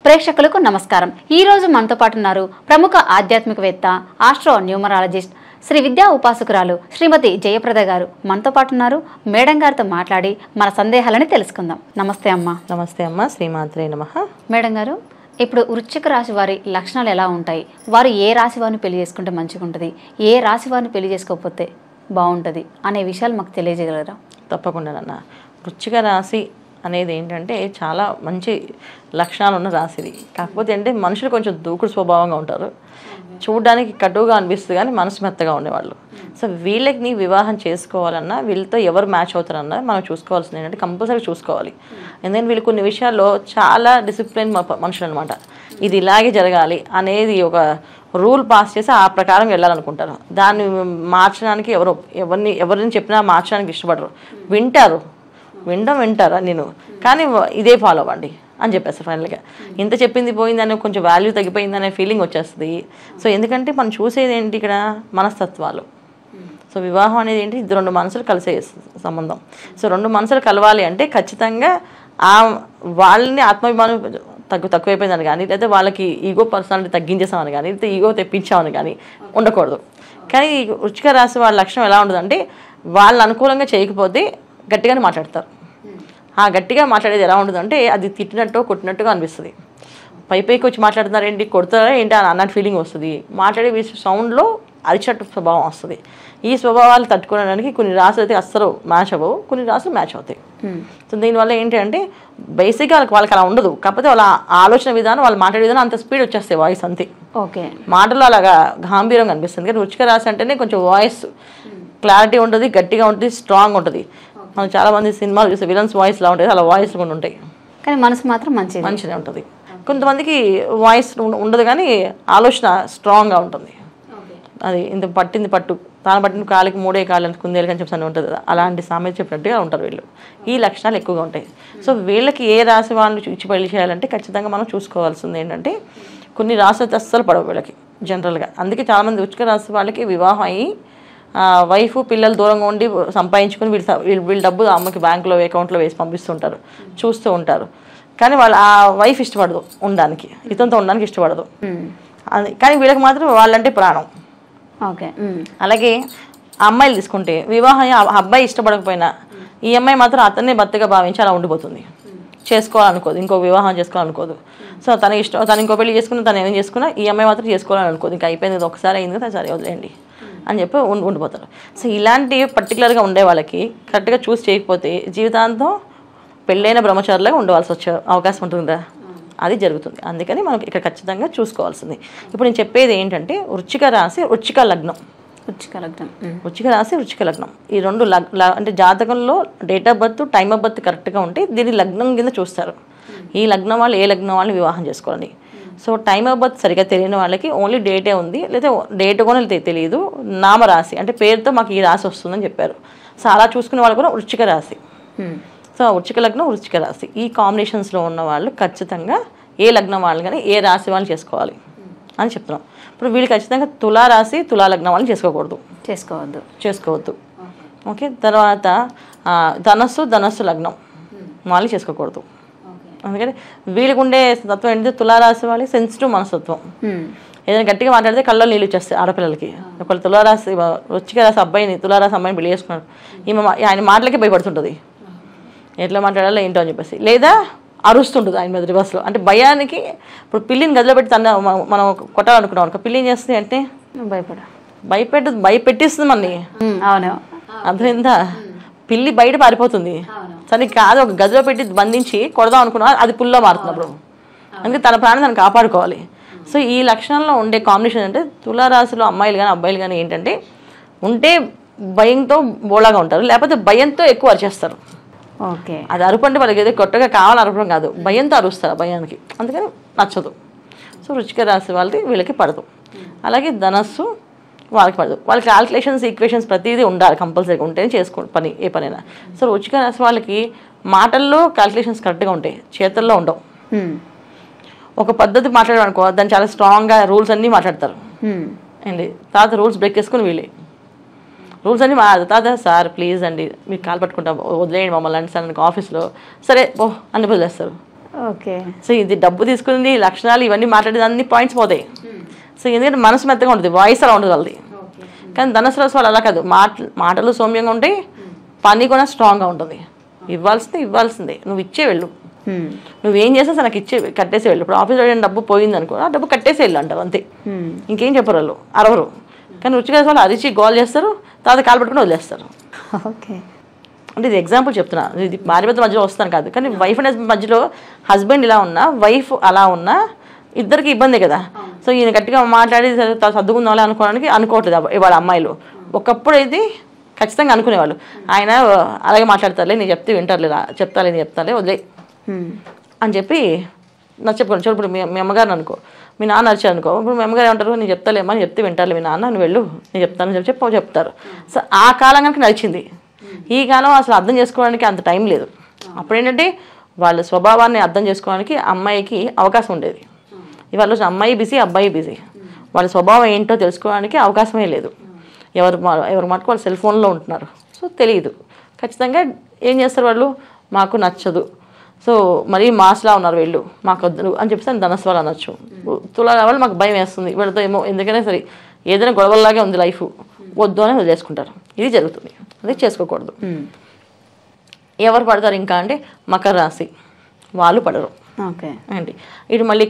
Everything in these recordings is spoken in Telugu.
ప్రేక్షకులకు నమస్కారం. ఈ రోజు మనతో పాటు ఉన్నారు ప్రముఖ ఆధ్యాత్మికవేత్త, ఆస్ట్రో న్యూమరాలజిస్ట్, శ్రీ విద్యా ఉపాసకురాలు శ్రీమతి జయప్రద గారు మనతో పాటు ఉన్నారు. మేడం గారితో మాట్లాడి మన సందేహాలని తెలుసుకుందాం. నమస్తే అమ్మ. నమస్తే అమ్మ. శ్రీమాత్రే నమః. మేడం గారు, ఇప్పుడు వృశ్చిక రాశి వారి లక్షణాలు ఎలా ఉంటాయి? వారు ఏ రాశి వారిని పెళ్లి చేసుకుంటే మంచిగా ఉంటుంది, ఏ రాశి వారిని పెళ్లి చేసుకోకపోతే బాగుంటుంది అనే విషయాలు మాకు తెలియజేయగలరా? తప్పకుండా అన్న. వృశ్చిక రాశి అనేది ఏంటంటే చాలా మంచి లక్షణాలు ఉన్న రాశి ఇది. కాకపోతే అంటే మనుషులు కొంచెం దూకుడు స్వభావంగా ఉంటారు, చూడడానికి కటువుగా అనిపిస్తుంది కానీ మనసు మెత్తగా ఉండేవాళ్ళు. సో వీళ్ళకి వివాహం చేసుకోవాలన్నా, వీళ్ళతో ఎవరు మ్యాచ్ అవుతారన్నా మనం చూసుకోవాల్సింది ఏంటంటే కంపల్సరీ చూసుకోవాలి. ఎందుకంటే వీళ్ళు కొన్ని విషయాల్లో చాలా డిసిప్లిన్ మనుషులు అనమాట. ఇది ఇలాగే జరగాలి అనేది ఒక రూల్ పాస్ చేసి ఆ ప్రకారం వెళ్ళాలనుకుంటారు. దాన్ని మార్చడానికి ఎవరిని చెప్పినా మార్చడానికి ఇష్టపడరు. వింటారా నేను, కానీ ఇదే ఫాలో అవ్వండి అని చెప్పేస్తారు ఫైనల్గా. ఇంత చెప్పింది పోయిందనే కొంచెం వాల్యూ తగ్గిపోయిందనే ఫీలింగ్ వచ్చేస్తుంది. సో ఎందుకంటే మనం చూసేది ఏంటి ఇక్కడ మనస్తత్వాలు. సో వివాహం అనేది ఏంటి, ఇది రెండు మనసులు కలిసే సంబంధం. సో రెండు మనసులు కలవాలి అంటే ఖచ్చితంగా వాళ్ళని ఆత్మాభిమానం తక్కువైపోయిందని కానీ, లేదా వాళ్ళకి ఈగో పర్సనాలిటీ తగ్గించేసామని కానీ, లేదా ఈగో తెప్పించామని కానీ ఉండకూడదు. కానీ వృశ్చిక రాశి వాళ్ళ లక్షణం ఎలా ఉంటుందంటే, వాళ్ళని అనుకూలంగా చేయకపోతే గట్టిగానే మాట్లాడతారు. ఆ గట్టిగా మాట్లాడేది ఎలా ఉంటుందంటే అది తిట్టినట్టు కొట్టినట్టుగా అనిపిస్తుంది. పైకి వచ్చి మాట్లాడుతున్నారు ఏంటి, కొడతారా ఏంటి అని అన్నట్టు ఫీలింగ్ వస్తుంది. మాట్లాడే సౌండ్లో అరిచట్టు స్వభావం వస్తుంది. ఈ స్వభావాలు తట్టుకోవడానికి కొన్ని రాసులు అయితే అస్సలు మ్యాచ్ అవ్వవు, కొన్ని రాసులు మ్యాచ్ అవుతాయి. సో దీనివల్ల ఏంటి అంటే బేసిక్గా వాళ్ళకి అలా ఉండదు. కాకపోతే వాళ్ళ ఆలోచన విధానం, వాళ్ళు మాట్లాడే విధానం అంత స్పీడ్ వచ్చేస్తాయి, వాయిస్ అంతే. ఓకే, మాటలు అలాగా గాంభీరంగా అనిపిస్తుంది. కానీ వృశ్చిక రాశి అంటేనే కొంచెం వాయిస్ క్లారిటీ ఉంటుంది, గట్టిగా ఉంటుంది, స్ట్రాంగ్ ఉంటుంది. మనం చాలా మంది సినిమాలు చూస్తే విలన్స్ వాయిస్ లా ఉంటుంది, అలా వాయిస్ కూడా ఉంటాయి, కానీ మనసు మాత్రం మంచిగా ఉంటుంది. కొంతమందికి వాయిస్ ఉండదు కానీ ఆలోచన స్ట్రాంగ్గా ఉంటుంది. అది ఇంత పట్టింది పట్టు, తాను పట్టిన కాలికి మూడే కాళ్ళు కుందేలు అని చెప్పి ఉంటుంది కదా, అలాంటి సామెత చెప్పినట్టుగా ఉంటారు వీళ్ళు. ఈ లక్షణాలు ఎక్కువగా ఉంటాయి. సో వీళ్ళకి ఏ రాశి వాళ్ళు ఇచ్చి పెళ్లి చేయాలంటే ఖచ్చితంగా మనం చూసుకోవాల్సింది ఏంటంటే, కొన్ని రాశులు అస్సలు పడవు వీళ్ళకి జనరల్గా. అందుకే చాలామంది వృశ్చిక రాశి వాళ్ళకి వివాహం అయ్యి వైఫ్ పిల్లలు దూరంగా ఉండి సంపాదించుకుని వీళ్ళ డబ్బు అమ్మకి బ్యాంకులో అకౌంట్లో వేసి పంపిస్తుంటారు, చూస్తూ ఉంటారు. కానీ వాళ్ళు ఆ వైఫ్ ఇష్టపడదు ఉండడానికి, ఇతనితో ఉండడానికి ఇష్టపడదు. కానీ వీళ్ళకి మాత్రం వాళ్ళంటే ప్రాణం. ఓకే, అలాగే అమ్మాయిలు తీసుకుంటే వివాహం అబ్బాయి ఇష్టపడకపోయినా ఈ అమ్మాయి మాత్రం అతన్నే భర్తగా భావించి అలా ఉండిపోతుంది. చేసుకోవాలనుకోదు, ఇంకో వివాహం చేసుకోవాలనుకోదు. సో తన ఇష్టం, తను ఇంకో పెళ్లి చేసుకున్నా, తను ఏం చేసుకున్నా ఈ అమ్మాయి మాత్రం చేసుకోవాలనుకోదు. ఇంకా అయిపోయింది, ఒకసారి అయింది కదా, సరే వదిలేయండి అని చెప్పి ఉండిపోతారు. సో ఇలాంటి పర్టికులర్గా ఉండే వాళ్ళకి కరెక్ట్గా చూసి చేయకపోతే జీవితాంతం పెళ్ళైన బ్రహ్మచారులుగా ఉండవలసి వచ్చే అవకాశం ఉంటుందా, అది జరుగుతుంది. అందుకని మనం ఇక్కడ ఖచ్చితంగా చూసుకోవాల్సింది. ఇప్పుడు నేను చెప్పేది ఏంటంటే వృశ్చిక రాశి, వృశ్చిక లగ్నం. వృశ్చిక రాశి, వృశ్చిక లగ్నం ఈ రెండు అంటే జాతకంలో date of birth, time of birth కరెక్ట్గా ఉంటే దీన్ని లగ్నం కింద చూస్తారు. ఈ లగ్నం వాళ్ళు ఏ లగ్నం వాళ్ళని వివాహం చేసుకోవాలి. సో టైమ్ ఆఫ్ బర్త్ సరిగ్గా తెలియని వాళ్ళకి ఓన్లీ డేటే ఉంది, లేదా డేట్ కూడా తెలియదు, నామరాశి అంటే పేరుతో మాకు ఈ రాశి వస్తుందని చెప్పారు. సో అలా చూసుకునే వాళ్ళు కూడా వృశ్చిక రాశి. సో వృశ్చిక లగ్నం, వృశ్చిక రాశి ఈ కాంబినేషన్స్లో ఉన్న వాళ్ళు ఖచ్చితంగా ఏ లగ్నం వాళ్ళు కానీ ఏ రాశి వాళ్ళు చేసుకోవాలి అని చెప్తున్నాం. ఇప్పుడు వీళ్ళు ఖచ్చితంగా తులారాశి, తులా లగ్నం వాళ్ళని చేసుకోవద్దు. ఓకే, తర్వాత ధనస్సు లగ్నం వాళ్ళు చేసుకోకూడదు. అందుకని వీళ్ళకు ఉండే తత్వం ఏంటంటే తులారాశి వాళ్ళకి సెన్సిటివ్ మనస్తత్వం. ఏదైనా గట్టిగా మాట్లాడితే కళ్ళలో నీళ్ళు వచ్చేస్తాయి ఆడపిల్లలకి. ఒకళ్ళు తులారాశి, వృశ్చిక రాశి అబ్బాయిని, తులారాశి అమ్మాయిని పెళ్లి చేసుకున్నారు, ఆయన మాటలకి భయపడుతుంటుంది, ఎట్లా మాట్లాడాలో ఏంటో అని చెప్పేసి, లేదా అరుస్తుంటుంది ఆయన మీద రివర్స్లో. అంటే భయానికి ఇప్పుడు పిల్లిని గదిలో పెట్టి మనం కొట్టాలనుకున్నాం అనుకో, పిల్లి ఏం చేస్తుంది అంటే భయపెట్టిస్తుంది మనని. అర్థమైందా? పిల్లి బయట పారిపోతుంది, సరే కాదు ఒక గదిలో పెట్టి బంధించి కొడదాం అనుకున్నా అది పుల్లో మారుతున్నప్పుడు, అందుకే తన ప్రాణం తను కాపాడుకోవాలి. సో ఈ లక్షణంలో ఉండే కాంబినేషన్ అంటే తులారాశిలో అమ్మాయిలు కానీ అబ్బాయిలు కానీ ఏంటంటే ఉంటే భయంతో బోళాగా ఉంటారు, లేకపోతే భయంతో ఎక్కువ అరిచేస్తారు. ఓకే, అది అరుపు అంటే వాళ్ళకి ఏదో కొత్తగా కావాలని అరపడం కాదు, భయంతో అరుస్తారు భయానికి, అందుకని నచ్చదు. సో వృశ్చిక రాశి వాళ్ళకి వీళ్ళకి పడదు. అలాగే ధనస్సు వాళ్ళకి పడదు. వాళ్ళ క్యాల్కులేషన్స్, ఈక్వేషన్స్ ప్రతిదీ ఉండాలి, కంపల్సరీగా ఉంటేనే చేసుకోండి పని, ఏ పనైనా. సో వృశ్చిక రాశి వాళ్ళకి మాటల్లో క్యాల్కులేషన్స్ కరెక్ట్గా ఉంటాయి, చేతుల్లో ఉండవు. ఒక పద్ధతి మాట్లాడమనుకో దాన్ని చాలా స్ట్రాంగ్గా రూల్స్ అన్నీ మాట్లాడతారు అండి. తర్వాత రూల్స్ బ్రేక్ చేసుకుని వీళ్ళే రూల్స్ అన్నీ తాత సార్ ప్లీజ్ అండి మీకు కాలు పట్టుకుంటా వదిలేయండి మమ్మల్ని అంటే సార్ ఆఫీస్లో సరే ఓ అన్ని వదిలేస్తారు. ఓకే. సో ఇది డబ్బు తీసుకుంది, లక్షణాలు ఇవన్నీ మాట్లాడేది అన్ని పాయింట్స్ పోతాయి. సో ఎందుకంటే మనసు మెత్తగా ఉంటుంది, వాయిస్ అలా ఉంటుంది వాళ్ళది. కానీ ధనుసు రాశి వాళ్ళు అలా కాదు, మాటలు సౌమ్యంగా ఉంటాయి, పని కూడా స్ట్రాంగ్గా ఉంటుంది. ఇవ్వాల్సిందే నువ్వు ఇచ్చే వెళ్ళు, నువ్వేం చేస్తే నాకు కట్టేసి వెళ్ళు. ఇప్పుడు ఆఫీస్లో డబ్బు పోయింది అనుకో, ఆ డబ్బు కట్టేసి వెళ్ళు అంటారు అంతే, ఇంకేం చెప్పరు వాళ్ళు, అరవరు. కానీ రుచిగా వాళ్ళు అరిచి గోల్ చేస్తారు, తర్వాత కాలు పెట్టుకుని వదిలేస్తారు. ఓకే. అంటే ఇది ఎగ్జాంపుల్ చెప్తున్నా, ఇది భార్య భర్తల మధ్యలో వస్తాను కాదు. కానీ వైఫ్ అండ్ హస్బెండ్ మధ్యలో హస్బెండ్ ఇలా ఉన్నా వైఫ్ అలా ఉన్నా ఇద్దరికి ఇబ్బంది కదా. సో ఈయన గట్టిగా మాట్లాడి సర్దుకుందాం అనుకోవట్లేదు ఇవాళ అమ్మాయిలు. ఒకప్పుడు అయితే ఖచ్చితంగా అనుకునేవాళ్ళు, ఆయన అలాగే మాట్లాడతారులే, నేను చెప్తే వింటారులే, చెప్తాలే వదిలే అని చెప్పి నాకు చెప్పుకోండి. చూడు ఇప్పుడు మీ అమ్మగారిని అనుకో, మీ నాన్న అరిచారు అనుకో, ఇప్పుడు మీ అమ్మగారు ఏమంటారు, నేను చెప్తాలేమో అని చెప్తే వింటారులే మీ నాన్న, నువ్వు వెళ్ళు నేను చెప్తాను చెప్తారు. సో ఆ కాలం కనుక నడిచింది. ఈ కాలం అసలు అర్థం చేసుకోవడానికి అంత టైం లేదు. అప్పుడు ఏంటంటే వాళ్ళ స్వభావాన్ని అర్థం చేసుకోవడానికి అమ్మాయికి అవకాశం ఉండేది. ఇవాళ అమ్మాయి బిజీ, అబ్బాయి బిజీ, వాళ్ళ స్వభావం ఏంటో తెలుసుకోవడానికి అవకాశమే లేదు. ఎవరు మటుకు వాళ్ళు సెల్ ఫోన్లో ఉంటున్నారు. సో తెలియదు. ఖచ్చితంగా ఏం చేస్తారు వాళ్ళు, మాకు నచ్చదు, సో మరీ మాస్లా ఉన్నారు వీళ్ళు, మాకు వద్దు అని చెప్పేసి ధనస్సు వాళ్ళు అనొచ్చు. తులా వాళ్ళు మాకు భయం వేస్తుంది, వీళ్ళతో ఏమో ఎందుకైనా సరే ఏదైనా గొడవల్లాగే ఉంది లైఫ్, వద్దు అని వదిలేసుకుంటారు. ఇది జరుగుతుంది, అది చేసుకోకూడదు. ఎవరు పడతారు ఇంకా అంటే మకర రాశి వాళ్ళు పడరు. ఓకే. ఏంటి ఇటు మళ్ళీ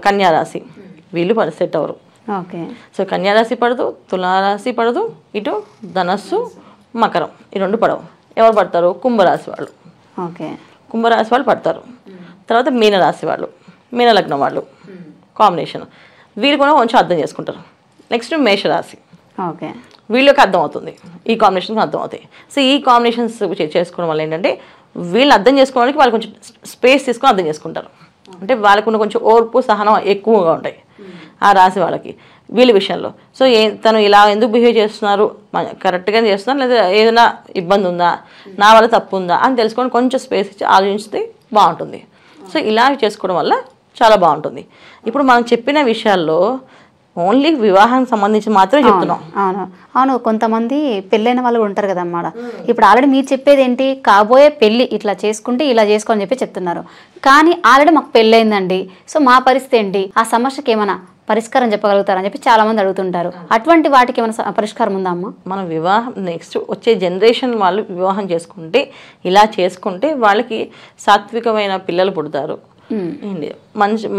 కన్యా రాశి వీళ్ళు సెట్ అవ్వరు. ఓకే. సో కన్యారాశి పడదు, తులారాశి పడదు, ఇటు ధనస్సు మకరం ఈ రెండు పడవు. ఎవరు పడతారు, కుంభరాశి వాళ్ళు. ఓకే. కుంభరాశి వాళ్ళు పడతారు. తర్వాత మీనరాశి వాళ్ళు, మీనలగ్నం వాళ్ళు కాంబినేషన్, వీళ్ళు కూడా కొంచెం అర్థం చేసుకుంటారు. నెక్స్ట్ మేషరాశి. ఓకే. వీళ్ళకి అర్థం అవుతుంది, ఈ కాంబినేషన్స్ అర్థం అవుతాయి. సో ఈ కాంబినేషన్స్ చేసుకోవడం వల్ల ఏంటంటే వీళ్ళు అర్థం చేసుకోవడానికి వాళ్ళు కొంచెం స్పేస్ తీసుకొని అర్థం చేసుకుంటారు. అంటే వాళ్ళకున్న కొంచెం ఓర్పు సహనం ఎక్కువగా ఉంటాయి ఆ రాశి వాళ్ళకి వీళ్ళ విషయంలో. సో తను ఇలా ఎందుకు బిహేవ్ చేస్తున్నారు, కరెక్ట్గానే చేస్తున్నారు లేదా ఏదైనా ఇబ్బంది ఉందా, నా వల్ల తప్పు ఉందా అని తెలుసుకొని కొంచెం స్పేస్ ఇచ్చి ఆలోచిస్తే బాగుంటుంది. సో ఇలా చేసుకోవడం వల్ల చాలా బాగుంటుంది. ఇప్పుడు మనం చెప్పిన విషయాల్లో ఓన్లీ వివాహానికి సంబంధించి మాత్రమే చెప్తున్నాం. అవును. కొంతమంది పెళ్ళైన వాళ్ళు ఉంటారు కదన్నమాట. ఇప్పుడు ఆల్రెడీ మీరు చెప్పేది ఏంటి, కాబోయే పెళ్ళి ఇట్లా చేసుకుంటే ఇలా చేసుకోని చెప్పి చెప్తున్నారు. కానీ ఆల్రెడీ మాకు పెళ్ళయిందండి, సో మా పరిస్థితి ఏంటి, ఆ సమస్యకి ఏమైనా పరిష్కారం చెప్పగలుగుతారని చెప్పి చాలా మంది అడుగుతుంటారు. అటువంటి వాటికి ఏమైనా పరిష్కారం ఉందా అమ్మ? మనం వివాహం నెక్స్ట్ వచ్చే జనరేషన్ వాళ్ళు వివాహం చేసుకుంటే ఇలా చేసుకుంటే వాళ్ళకి సాత్వికమైన పిల్లలు పుడతారు,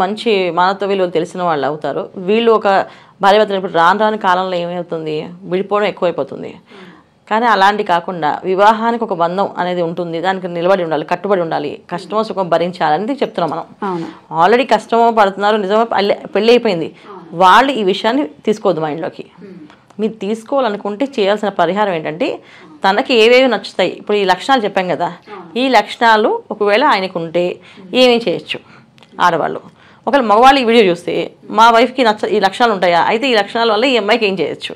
మంచి మానవత్వ విలువలు తెలిసిన వాళ్ళు అవుతారు. వీళ్ళు ఒక భార్యాభర్తలు ఇప్పుడు రాను కాలంలో ఏమవుతుంది, విడిపోవడం ఎక్కువైపోతుంది. కానీ అలాంటి కాకుండా వివాహానికి ఒక బంధం అనేది ఉంటుంది, దానికి నిలబడి ఉండాలి, కట్టుబడి ఉండాలి, కష్టమో సుఖం భరించాలని చెప్తున్నాం మనం. ఆల్రెడీ కష్టమో పడుతున్నారు, నిజమో పెళ్ళి అయిపోయింది, వాళ్ళు ఈ విషయాన్ని తీసుకోవద్దు మైండ్లోకి. మీరు తీసుకోవాలనుకుంటే చేయాల్సిన పరిహారం ఏంటంటే తనకి ఏవేవి నచ్చుతాయి. ఇప్పుడు ఈ లక్షణాలు చెప్పాం కదా, ఈ లక్షణాలు ఒకవేళ ఆయనకు ఉంటే ఏమేమి చేయొచ్చు ఆడవాళ్ళు. ఒకవేళ మగవాళ్ళు ఈ వీడియో చూస్తే మా వైఫ్కి ఈ లక్షణాలు ఉంటాయా, అయితే ఈ లక్షణాల వల్ల ఈ అమ్మాయికి ఏం చేయొచ్చు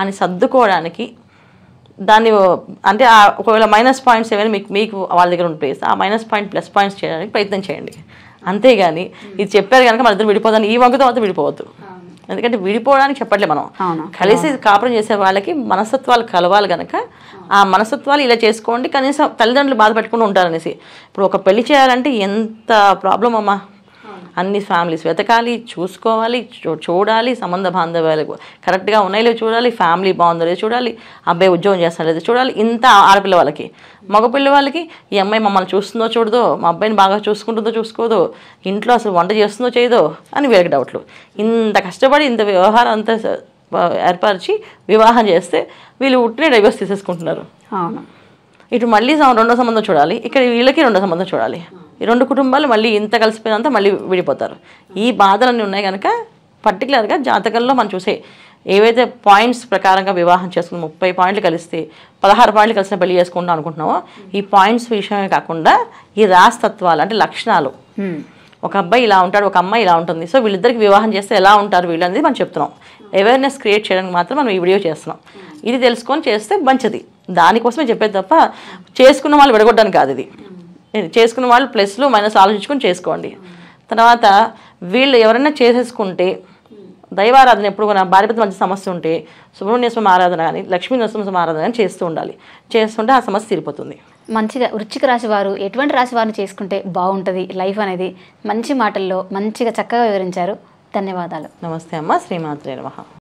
అని సర్దుకోవడానికి దాన్ని అంటే ఒకవేళ -పాయింట్స్ ఏమైనా మీకు వాళ్ళ దగ్గర ఉంటే ఆ -పాయింట్ +పాయింట్స్ చేయడానికి ప్రయత్నం చేయండి. అంతేగాని ఇది చెప్పారు కనుక మన ఇద్దరు విడిపోదాన్ని ఈ వంకతో మాత్రం విడిపోవద్దు. ఎందుకంటే విడిపోవడానికి చెప్పట్లే మనం, కలిసి కాపురం చేసే వాళ్ళకి మనస్తత్వాలు కలవాలి కనుక ఆ మనస్తత్వాలు ఇలా చేసుకోండి, కనీసం తల్లిదండ్రులు బాధ పెట్టుకుని ఉంటారనేసి. ఇప్పుడు ఒక పెళ్లి చేయాలంటే ఎంత ప్రాబ్లం అమ్మా, అన్ని ఫ్యామిలీస్ వెతకాలి, చూసుకోవాలి, చూడాలి, సంబంధ బాంధవ్యాలు కరెక్ట్గా ఉన్నాయో చూడాలి, ఫ్యామిలీ బాగుందో చూడాలి, అబ్బాయి ఉద్యోగం చేస్తారో లేదో చూడాలి. ఇంత ఆడపిల్ల వాళ్ళకి. మగపిల్ల వాళ్ళకి ఈ అమ్మాయి మమ్మల్ని చూస్తుందో చూడదో, మా అబ్బాయిని బాగా చూసుకుంటుందో చూసుకోదో, ఇంట్లో అసలు వంట చేస్తుందో చేయదో అని వీళ్ళకి డౌట్లు. ఇంత కష్టపడి ఇంత వ్యవహారం అంతా ఏర్పరిచి వివాహం చేస్తే వీళ్ళు ఉట్టినే డైవర్స్ తీసేసుకుంటున్నారు. ఇటు మళ్ళీ రెండో సంబంధం చూడాలి, ఇక్కడ వీళ్ళకి రెండో సంబంధం చూడాలి. ఈ రెండు కుటుంబాలు మళ్ళీ ఇంత కలిసిపోయినంత మళ్ళీ విడిపోతారు. ఈ బాధలన్నీ ఉన్నాయి కనుక పర్టికులర్గా జాతకంలో మనం చూసే ఏవైతే పాయింట్స్ ప్రకారంగా వివాహం చేసుకుని 30 పాయింట్లు కలిస్తే 16 పాయింట్లు కలిసిన పెళ్లి చేసుకుంటాం అనుకుంటున్నామో, ఈ పాయింట్స్ విషయమే కాకుండా ఈ రాస్తత్వాలు అంటే లక్షణాలు, ఒక అబ్బాయి ఇలా ఉంటాడు, ఒక అమ్మాయి ఇలా ఉంటుంది, సో వీళ్ళిద్దరికి వివాహం చేస్తే ఎలా ఉంటారు వీళ్ళు అనేది మనం చెప్తున్నాం. అవేర్నెస్ క్రియేట్ చేయడానికి మాత్రం మనం ఈ వీడియో చేస్తున్నాం. ఇది తెలుసుకొని చేస్తే మంచిది, దానికోసమే చెప్పేది తప్ప చేసుకున్న వాళ్ళు విడగొట్టడానికి కాదు. ఇది చేసుకున్న వాళ్ళు ప్లస్లు మైనస్ ఆలోచించుకొని చేసుకోండి. తర్వాత వీళ్ళు ఎవరైనా చేసేసుకుంటే దైవారాధన ఎప్పుడు కూడా భార్యభర్తల మధ్య సమస్య ఉంటే సుబ్రహ్మణ్య స్వామి ఆరాధన కానీ లక్ష్మీ నరసింహ స్వామి ఆరాధన కానీ చేస్తూ ఉండాలి. చేస్తుంటే ఆ సమస్య తీరిపోతుంది. మంచిగా వృశ్చిక రాశి వారు ఎటువంటి రాశి వారిని చేసుకుంటే బాగుంటుంది లైఫ్ అనేది మంచి మాటల్లో మంచిగా చక్కగా వివరించారు. ధన్యవాదాలు. నమస్తే అమ్మ. శ్రీమాత్రే నమః.